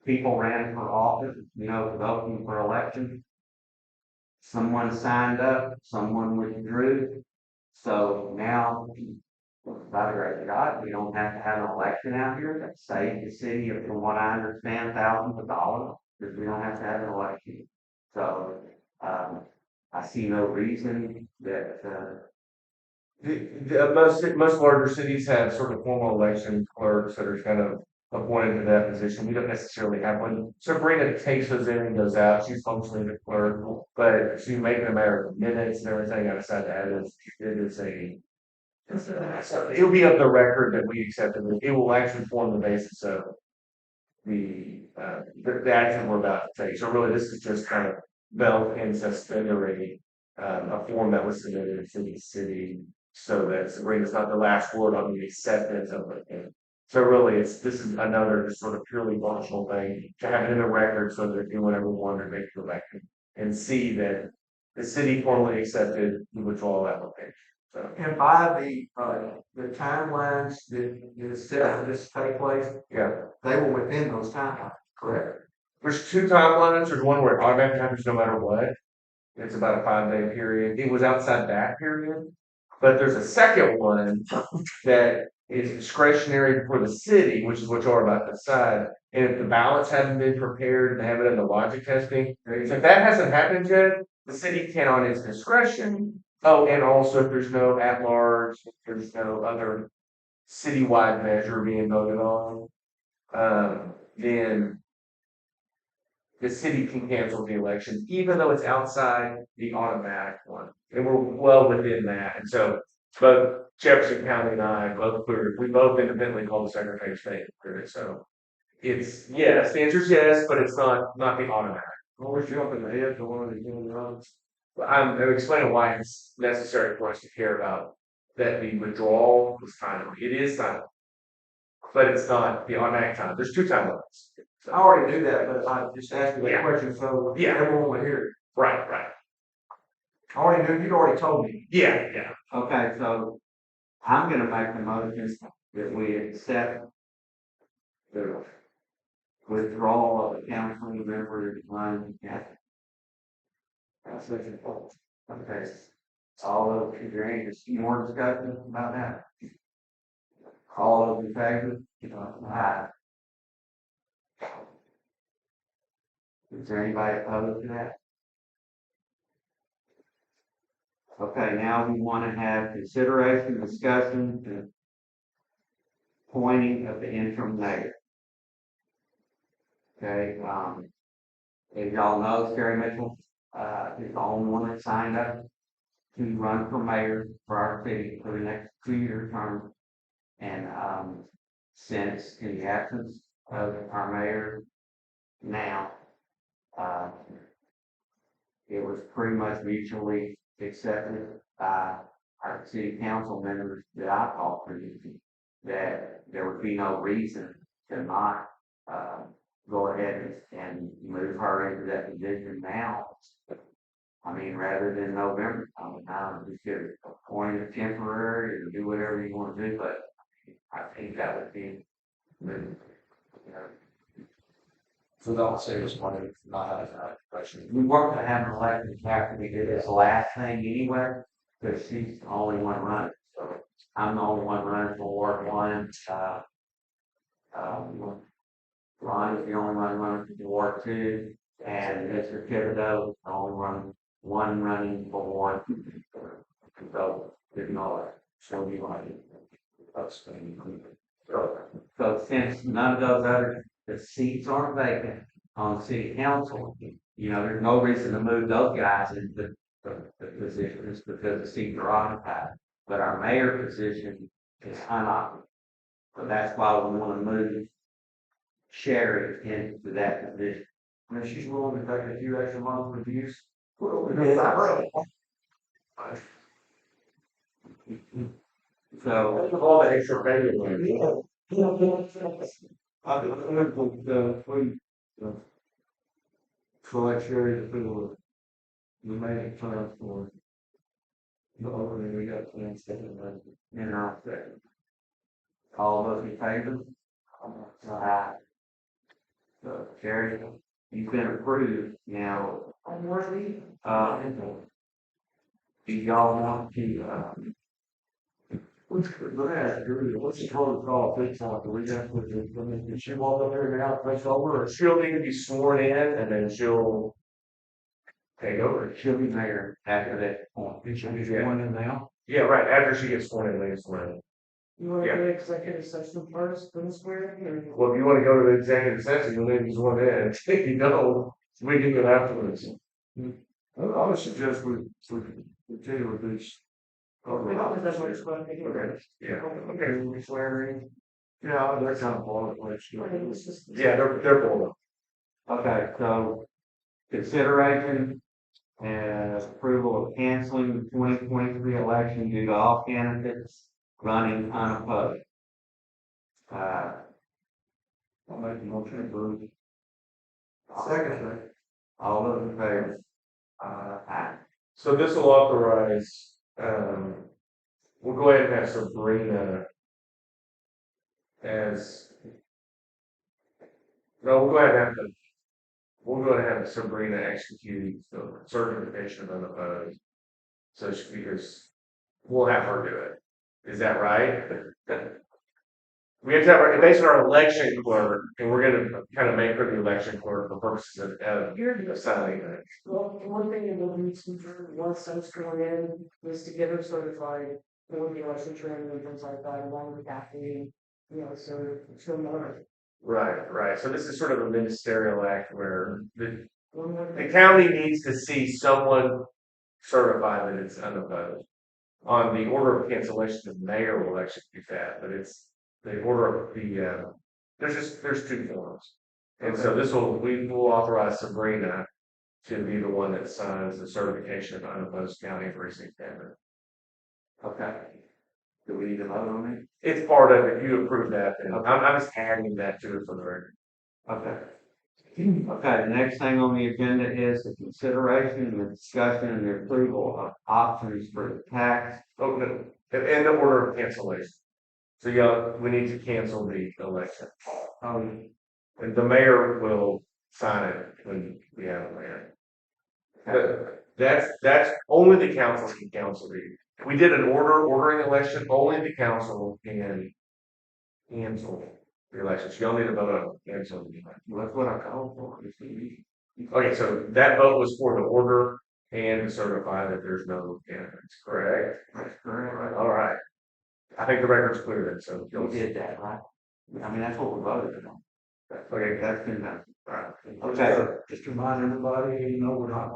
people ran for office, voting for election. Someone signed up, someone withdrew. So now, by the grace of God, we don't have to have an election out here that saves the city of, from what I understand, thousands of dollars, because we don't have to have an election. So, I see no reason that, Most larger cities have sort of formal election clerks that are kind of appointed to that position. We don't necessarily have one. Sabrina takes those in and goes out. She's functionally the clerk, but she's making a matter of minutes and everything. I decided to add so it'll be of the record that we accepted. It will actually form the basis of the action we're about to take. So really, this is just kind of belt and suspendering a form that was submitted to the city, so that Sabrina's not the last word on the acceptance of it. So really, this is another just sort of purely functional thing to have it in the record, so that if anyone ever wanted to make the election and see that the city formally accepted the withdrawal application. So And by the timelines that is set for this to take place, yeah, they were within those timelines, correct? there's two timelines. There's one where it automatically happens no matter what. It's about a 5-day period. It was outside that period. But there's a second one that is discretionary for the city, which is what you're about to decide. And if the ballots haven't been prepared and they haven't done the logic testing, so if that hasn't happened yet, the city can on its discretion. Oh, and also if there's no at large, if there's no other citywide measure being voted on, then the city can cancel the election, even though it's outside the automatic one. And we're well within that. And so both Jefferson County and I we both independently called the Secretary of State. So it's yes, the answer is yes, but it's not the automatic. Always jumping ahead to one of the human runs. I'm explaining why it's necessary for us to care about that the withdrawal was timely. It is timely, but it's not the automatic time. There's two time limits. I already knew that, but I just asked you that Yeah. question, so Yeah. everyone would hear it. Right. I already knew, you'd already told me. Yeah. okay, so I'm gonna make the motion that we accept the withdrawal of the council member to run the county. That's what it's for. Okay, all of, is there any more discussion about that? All those in favor? Aye. Is there anybody opposed to that? Okay, now we want to have consideration, discussion, and appointing of the interim mayor. Okay, as y'all know, Terry Mitchell, is the only one that signed up to run for mayor for our city for the next 2-year term. And, since in the absence of our mayor now, it was pretty much mutually accepted by our city council members that I talked to, that there would be no reason to not, go ahead and move her into that position now. I mean, rather than November, now just get appointed temporary or do whatever you want to do, but I think that would be, So they'll say this one, not have that question. we weren't gonna have an election after we did this last thing anyway, because she's the only one running, so I'm the only one running for Ward 1, Ron is the only one running for Ward Two, and Mr. Thibodeau is the only one running for Ward. So, there's no, so you want us. So since none of those other, the seats aren't vacant on city council, you know, there's no reason to move those guys into the positions because the seats are occupied. But our mayor position is unoccupied. So that's why we want to move Sherry into that position. And if she's willing to take a few extra months reviews. So, All the extra pay. Select Sherry to fill the remaining term for the opening we got planned second. you know, all those in favor? Aye. So, Sherry, you've been approved now. Unworthy. Do y'all want to, What's the protocol fix on, do we have to, did she walk up here now, place over, or She'll need to be sworn in and then she'll take over. she'll be mayor after that point? did she be one in now? Yeah, right, after she gets sworn in, they get sworn in. You want to do executive session first, then swear in, Well, if you wanna go to the executive session, you'll need to be sworn in. If you don't, we can go afterwards. I would suggest we continue with these. Okay, yeah, okay. We swear in. Yeah, they're kind of boilerplate. Yeah, they're both. Okay, so consideration and approval of canceling the 2023 election due to all candidates running unopposed. I'll make the motion approved. Second. All those in favor? Aye. So this will authorize, we'll go ahead and have Sabrina as. No, we'll go ahead and have Sabrina execute the certification of unopposed. So because we'll have her do it. Is that right? We have to have our, based on our election clerk, and we're gonna kind of make her the election clerk for purposes of signing it. Well, one thing that will need to do once I'm sworn in is to get her certified for the election training and things like that, along with Kathy, you know, so she'll know her. Right. So this is sort of a ministerial act where the One more the thing. county needs to see someone certify that it's unopposed. On the order of cancellation, the mayor will actually do that, but it's the order of the, there's two forms. And so we will authorize Sabrina to be the one that signs the certification of unopposed county precinct candidate. Okay. Do we need to vote on it? It's part of it. If you approve that, then I'm just adding that to it for the record. Okay. Okay, the next thing on the agenda is the consideration and the discussion and the approval of options for the tax. Oh, no, in the order of cancellation. So yeah, we need to cancel the election. And the mayor will sign it when we have a mayor. That's only the council can cancel the. We did an ordering election, only the council can cancel the election. So y'all need to vote on cancel the election. That's what I called for. Okay, so that vote was for the order and to certify that there's no candidates, correct? That's correct. All right. I think the record's clear then, so. You did that, right? I mean, that's what we voted on. Okay, That's been done. Right. Okay. Just to remind everybody, you know, we're not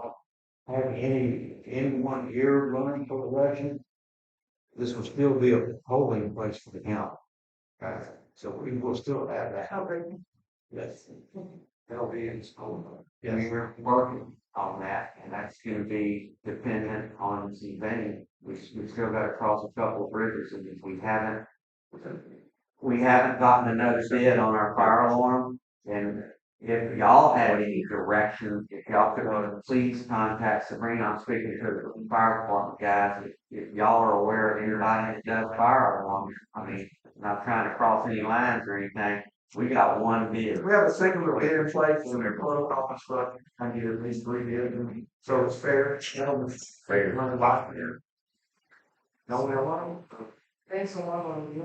having anyone here running for election. This will still be a polling place for the county. Right, so we will still have that. Oh, great. Yes. That'll be in school. I mean, we're working on that, and that's gonna be dependent on the venue. We still gotta cross a couple of bridges, and if we haven't gotten another bid on our fire alarm. And if y'all have any direction, if y'all could please contact Sabrina. I'm speaking to the fire department guys. If y'all are aware of anybody that does fire alarms, I mean, not trying to cross any lines or anything. We got one bid. We have a singular bid in place and their protocol instructions, I get at least 3 bids, and so it's fair. Fair. Run a lot here. No, we have one. Thanks a lot on the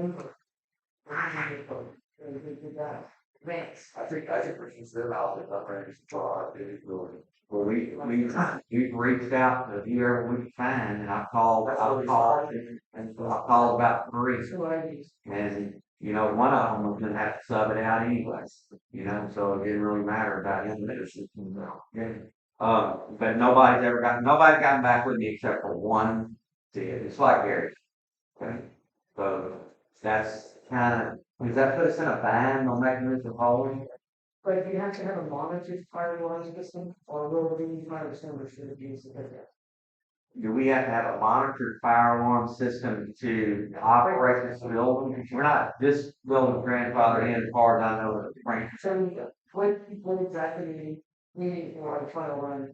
And we did that. Thanks. I think we should sit out there, not ready to draw, it really. Well, we've reached out to whoever we can find, and I've called about three. So I, And, you know, one of them was gonna have to sub it out anyways, you know, so it didn't really matter about him. But nobody's gotten back with me except for one. It's like Gary. Okay, so that's does that put us in a bind on making this a hauling? but if you have to have a monitored fire alarm system, or will we fire extinguisher be sufficient? Do we have to have a monitored fire alarm system to operate this building? We're not, this building's grandfathered in as far as I know, the Frank. So what exactly do you need for a fire alarm?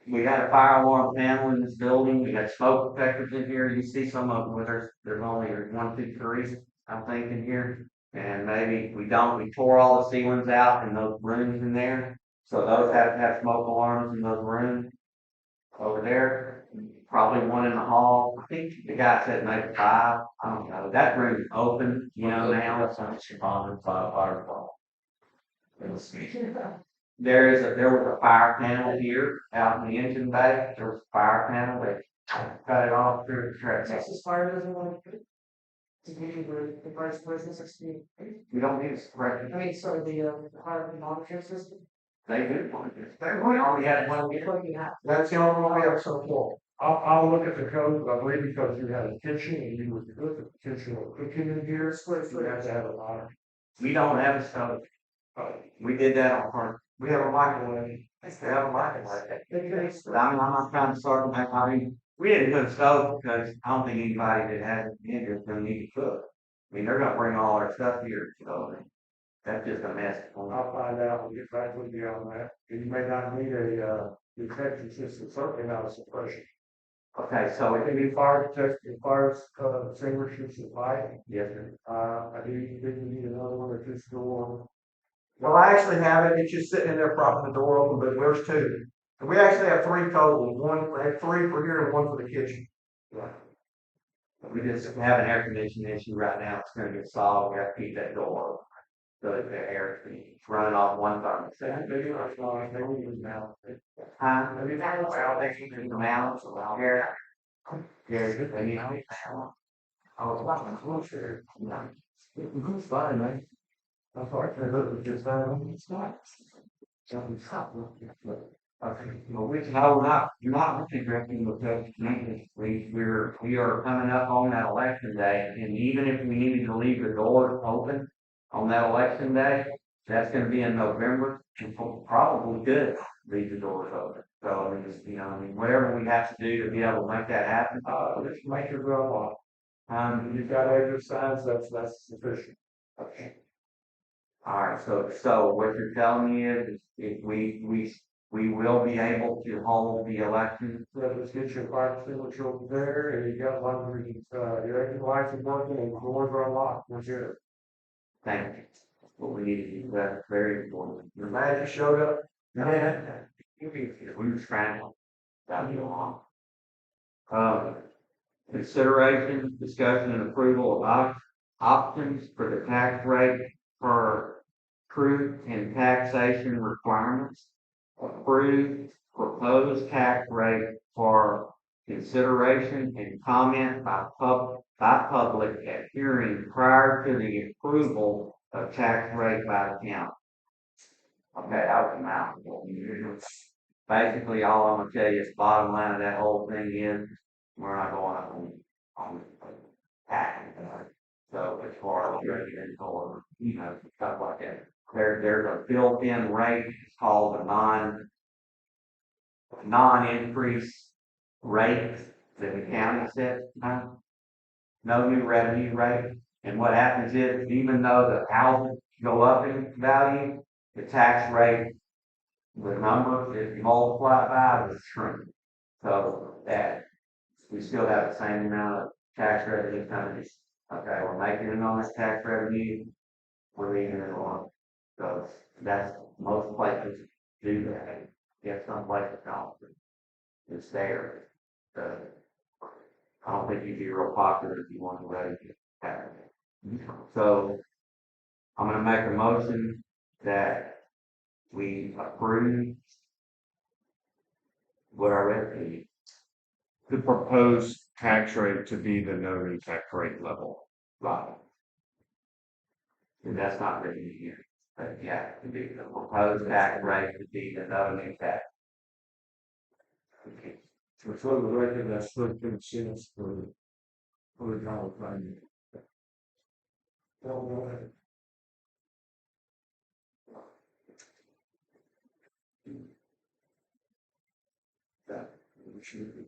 We got a fire alarm panel in this building, we got smoke detectors in here, you see some of them where there's only one, two, three, I'm thinking here. And maybe we tore all the ceilings out in those rooms in there, so those have to have smoke alarms in those rooms. Over there, probably one in the hall, I think the guy said maybe 5, I don't know, that room's open, you know, now. Fire There was a fire panel here out in the engine bay. There was a fire panel. They cut it off through the track. Texas Fire doesn't want to give you the vice president 60. We don't need a spread. I mean, sorry, the fire monitoring system. They do want to. They already had one, It's what you have. that's the only one we have so far. I'll look at the code, but I believe because you had a kitchen and you would put the kitchen or cooking in here, so you have to have a monitor. We don't have a stove. We did that on part. We have a microwave. We have a microwave. They could- But I'm not trying to start back. We didn't put a stove because I don't think anybody that has an interest is gonna need to cook. I mean, they're gonna bring all our stuff here, so that's just a mess. I'll find out and get back with you on that. You may not need a, detection system, certainly not a suppression. Okay, so If you need fire detection, fire, extinguisher supply, yes, sir. I do, didn't need another one at this door. Well, I actually have it, it's just sitting in there propping the door open, but there's 2. And we actually have 3 total, we have 3 for here and 1 for the kitchen. We just have an air conditioning issue right now. It's gonna get solved. We have to keep that door open. So that the air is running off one thermostat. Maybe that's not, maybe we now. Huh? Maybe Well, they keep the mountains around here. Yeah, they need to be found. Oh, it's about my wheelchair. It's fine, man. I thought they looked at just that. It's not. Okay, well, no, not looking directly with the community. We are coming up on that election day, and even if we needed to leave the doors open on that election day, that's gonna be in November, and probably good, leave the doors open. So, I mean, just, you know, I mean, whatever we have to do to be able to make that happen. Just make your grow up. Um, You've got exercise, that's sufficient. okay. All right, so what you're telling me is if we will be able to hold the election. So just get your fire extinguisher over there, and you got one where your exit lights are working and doors are unlocked, we're good. Thank you. What we need to do, that's very important. Your magic showed up. Yeah. We were scrambling. That'd be long. Consideration, discussion, and approval of options for the tax rate for truth and taxation requirements. Approved proposed tax rate for consideration and comment by public at hearing prior to the approval of tax rate by the county. Okay, that was a mouthful. Basically, all I'm gonna tell you is the bottom line of that whole thing is, we're not going up on tax. So as far as residential, you know, stuff like that, there's a built-in rate, it's called a non-increase rate that the county sets, no new revenue rate. And what happens is, even though the houses go up in value, the tax rate, the number, if you multiply it by, will shrink. So that we still have the same amount of tax revenue coming. Okay, we're making it on this tax revenue, we're leaving it alone. So that's, most places do that. If some places don't, it's there. I don't think you'd be real popular if you want to raise it. So I'm gonna make a motion that we approve what I read to you. The proposed tax rate to be the no new tax rate level. Right. And that's not written here, but yeah, to be the proposed tax rate to be the no new tax. Okay. For the record, that's 13 cents for the dollar value. Well, go ahead. That, we should be.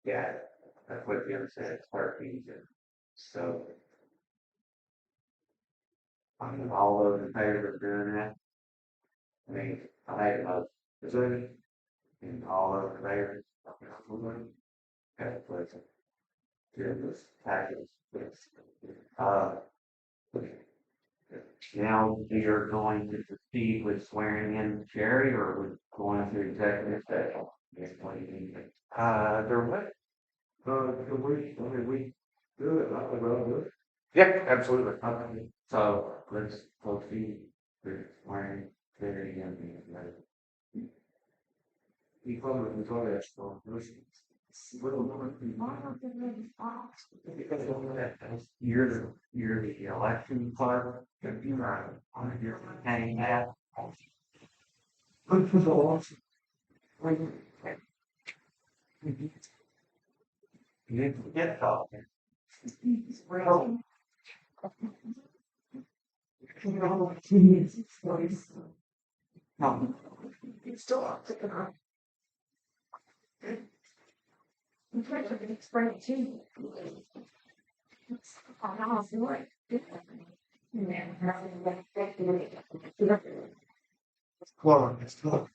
Yeah, that's what the other said, it's 13. So. I mean, all those in favor of doing that? I mean, I made a motion. Is there? And all those in favor? Okay, please. Do this package. Uh. Now you're going to proceed with swearing in Sherry or with going to executive session? Yes, what do you think? There what? Can we do it? I would rather do it. Yeah, absolutely. Okay, so let's proceed with swearing Sherry in. You probably ask for permission. You're the election clerk. You're on your campaign hat. You get talking. No. It's still up to the. I'm trying to explain it to you. Oh, no, it's like. Well, it's not.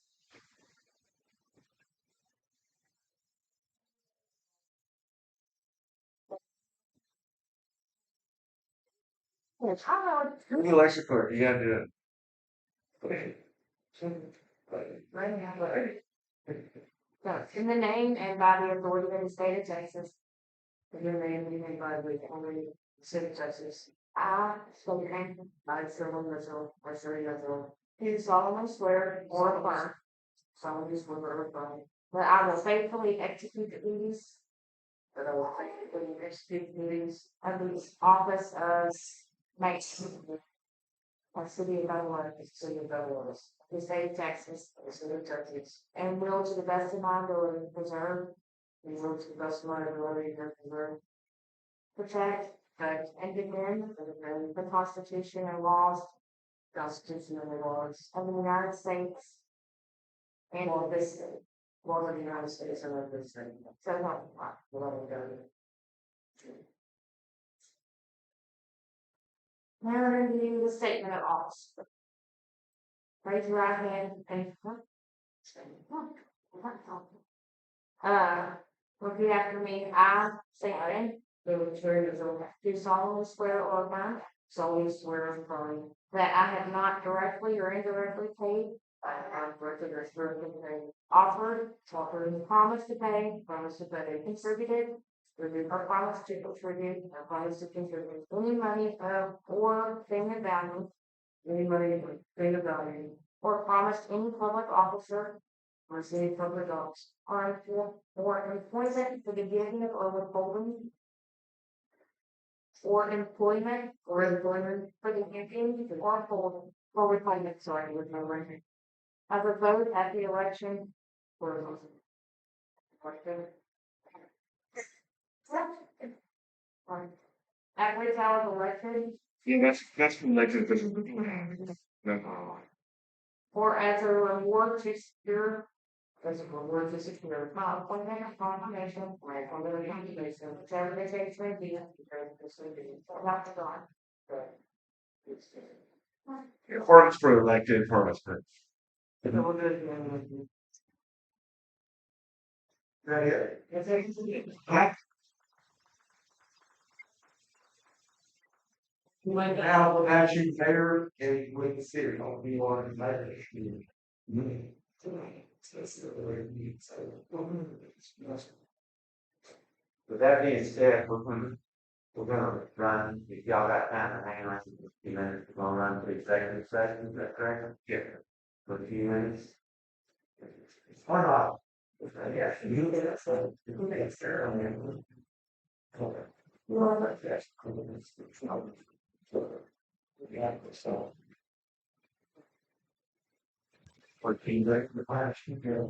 It's hard. You're the election clerk, you gotta do it. So, in the name and by the authority of the state of Texas, In your name, we may by the only city of Texas. I, so your name, I, Sherman Mitchell, or Sherry Mitchell, do solemnly swear or affirm solemnly swear or affirm that I will faithfully execute the duties that I will faithfully execute the duties of the office of mayor of city of Babylon, the city of Babylon, of the state of Texas, the city of Texas, and will to the best of my ability preserve, and will to the best of my ability and preserve, protect, protect, and defend and defend the Constitution and laws the Constitution and the laws of the United States and of this state. of the United States and of this state. So help me God. So help me God. Now I'm going to do the statement of office. Raise your right hand and repeat after me. I, say your name, So, Sherry Mitchell, do solemnly swear or affirm solemnly swear and affirm that I have not directly or indirectly paid, I have directed or sworn to pay, offered, offered, promised to pay, promised to pay, contributed, reviewed, or promised to contribute and promised to contribute any money of or thing of value, any money, thing of value, or promised any public officer or city public office, or employment for the giving or withholding, or employment or employment, for the giving or withholding, or withholding, sorry, with my right. Of a vote at the election or at which I was elected, Yeah, that's elected official. No. or as a reward to secure as a reward to secure my appointment or confirmation, my appointment and confirmation, whichever the case may be, because this will be, not to God. Permits for elected, permits for. That it? Now, without you there, and with the city, don't be on the matter. With that being said, we're gonna run, if y'all got time to hang on for a few minutes, we're gonna run to executive session, is that correct? Yeah. For a few minutes. Or not. Yeah. You get it, so. Fourteen days, the last year.